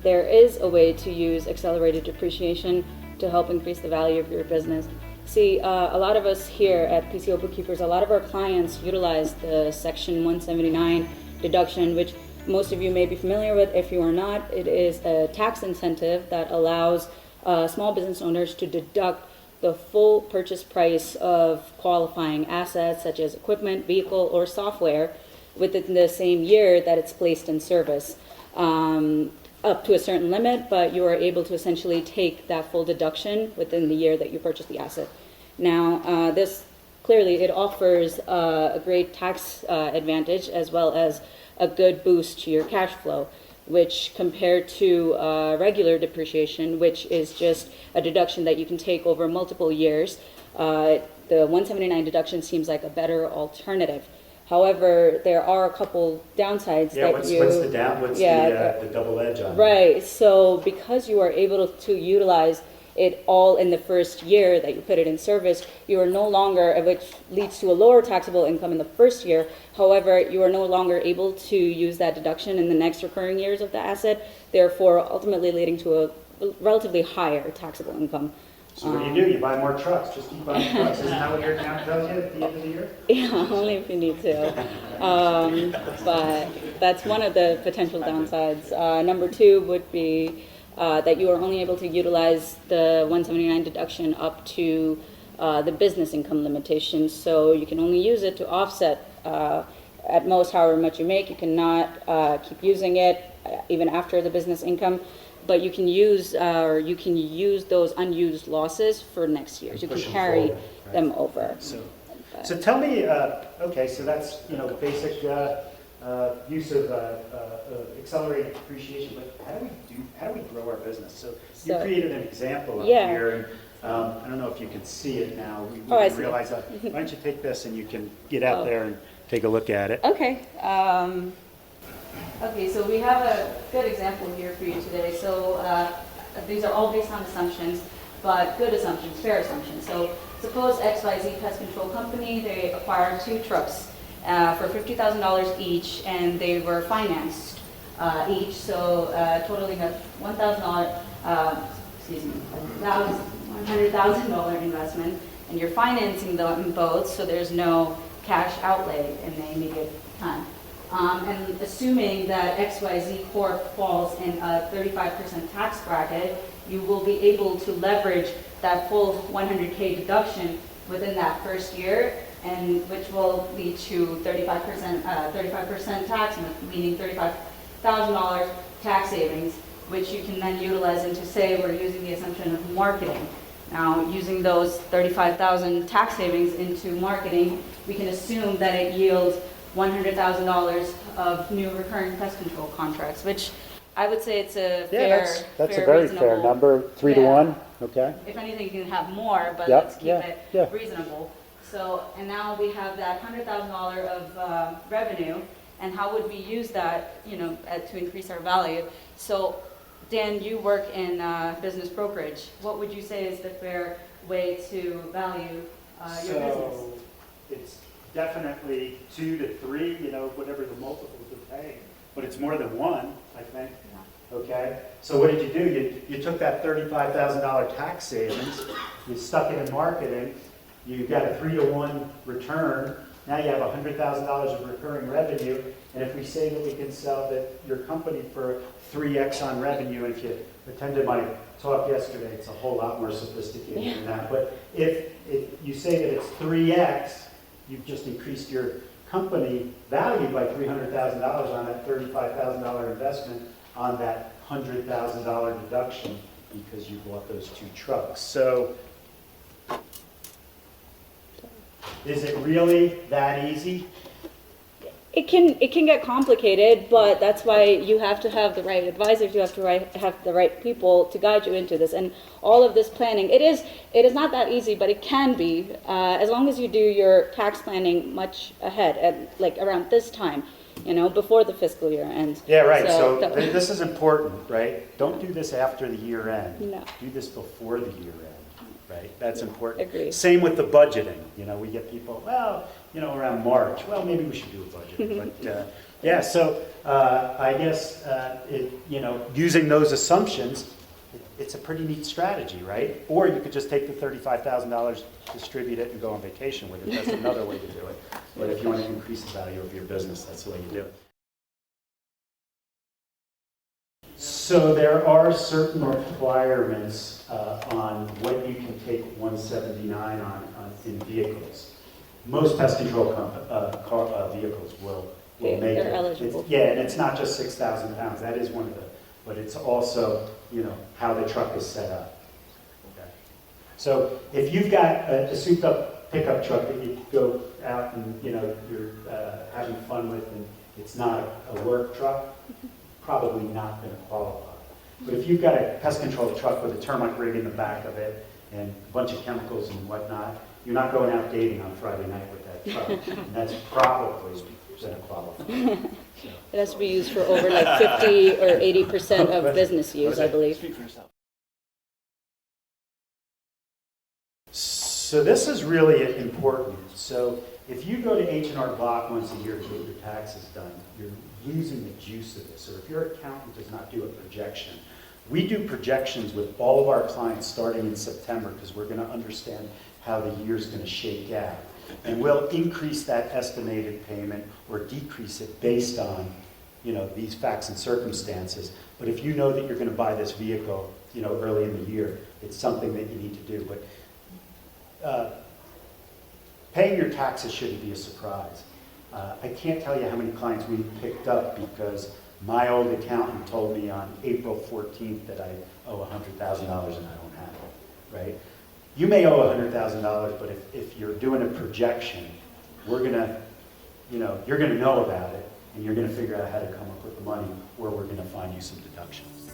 there is a way to use accelerated depreciation to help increase the value of your business. See, a lot of us here at PCO Bookkeepers, a lot of our clients utilize the Section 179 deduction, which most of you may be familiar with. If you are not, it is a tax incentive that allows small business owners to deduct the full purchase price of qualifying assets such as equipment, vehicle, or software within the same year that it's placed in service, up to a certain limit, but you are able to essentially take that full deduction within the year that you purchased the asset. Now, this clearly, it offers a great tax advantage as well as a good boost to your cash flow, which compared to regular depreciation, which is just a deduction that you can take over multiple years, the 179 deduction seems like a better alternative. However, there are a couple downsides what's the double edge on it? Right, so because you are able to utilize it all in the first year that you put it in service, you are no longer, which leads to a lower taxable income in the first year. However, you are no longer able to use that deduction in the next recurring years of the asset, therefore ultimately leading to a relatively higher taxable income. So what do? You buy more trucks. Just keep buying trucks. Isn't that what your account tells you at the end of the year? Yeah, only if you need to. But that's one of the potential downsides. Number two would be that you are only able to utilize the 179 deduction up to the business income limitation. So you can only use it to offset at most however much you make. You cannot keep using it even after the business income. But you can use those unused losses for next year. You can carry them over. So tell me, okay, so that's basic use of accelerated depreciation. But how do we grow our business? So you created an example up here, and I don't know if you can see it now. We realize that. Why don't you take this and you can get out there and take a look at it? Okay. Okay, so we have a good example here for you today. So these are all based on assumptions, but good assumptions, fair assumptions. So suppose XYZ Pest Control Company, they acquired 2 trucks for $50,000 each, and they were financed each, so totaling a $100,000 investment, and you're financing them both, so there's no cash outlay in the immediate time. And assuming that XYZ Corp falls in a 35% tax bracket, you will be able to leverage that full 100K deduction within that first year, and which will lead to 35% tax, meaning $35,000 tax savings, which you can then utilize into, say, we're using the assumption of marketing. Now, using those $35,000 tax savings into marketing, we can assume that it yields $100,000 of new recurring pest control contracts, which I would say it's a that's a very fair number, 3 to 1. Okay. If anything, you can have more, but let's keep it reasonable. So, and now we have that $100,000 of revenue, and how would we use that, to increase our value? So, Dan, you work in business brokerage. What would you say is the fair way to value your business? It's definitely 2 to 3, whatever the multiples are paying, but it's more than 1, I think. Yeah. Okay. So what did you do? You took that $35,000 tax savings, you stuck it in marketing, you got a 3 to 1 return. Now you have $100,000 of recurring revenue, and if we say that we can sell your company for 3x on revenue, and if you attended my talk yesterday, it's a whole lot more sophisticated than that. But if you say that it's 3x, you've just increased your company value by $300,000 on that $35,000 investment on that $100,000 deduction because you bought those 2 trucks. So is it really that easy? It can get complicated, but that's why you have to have the right advisors. You have to have the right people to guide you into this, and all of this planning. It is not that easy, but it can be as long as you do your tax planning much ahead, at like around this time, before the fiscal year ends. Yeah, right. So this is important, right? Don't do this after the year end. No. Do this before the year end. Right, that's important. Agreed. Same with the budgeting. We get people, well, you know, around March. Well, maybe we should do a budget, but yeah. So I guess you know, using those assumptions, it's a pretty neat strategy, right? Or you could just take the $35,000, distribute it, and go on vacation with it. That's another way to do it. But if you want to increase the value of your business, that's the way you do it. So there are certain requirements on when you can take 179 on in vehicles. Most pest control vehicles will make They're it. eligible. Yeah, and it's not just 6,000 pounds. That is one of the, but it's also, you know, how the truck is set up. Okay. So if you've got a souped up pickup truck that you go out and, you know, you're having fun with, and it's not a work truck, probably not going to qualify. But if you've got a pest control truck with a termite rig in the back of it and a bunch of chemicals and whatnot, you're not going out dating on Friday night with that truck. And that's probably going to qualify. So. It has to be used for over like 50 or 80% of business use, I believe. Speak for yourself. So this is really important. So if you go to H&R Block once a year to get your taxes done, you're losing the juice of this. Or if your accountant does not do a projection, we do projections with all of our clients starting in September because we're going to understand how the year's going to shake out. And we'll increase that estimated payment or decrease it based on, you know, these facts and circumstances. But if you know that you're going to buy this vehicle, you know, early in the year, it's something that you need to do. But paying your taxes shouldn't be a surprise. I can't tell you how many clients we picked up because my old accountant told me on April 14th that I owe $100,000 and I don't have it, right? You may owe $100,000, but if you're doing a projection, we're going to, you know, you're going to know about it and you're going to figure out how to come up with the money, or we're going to find you some deductions.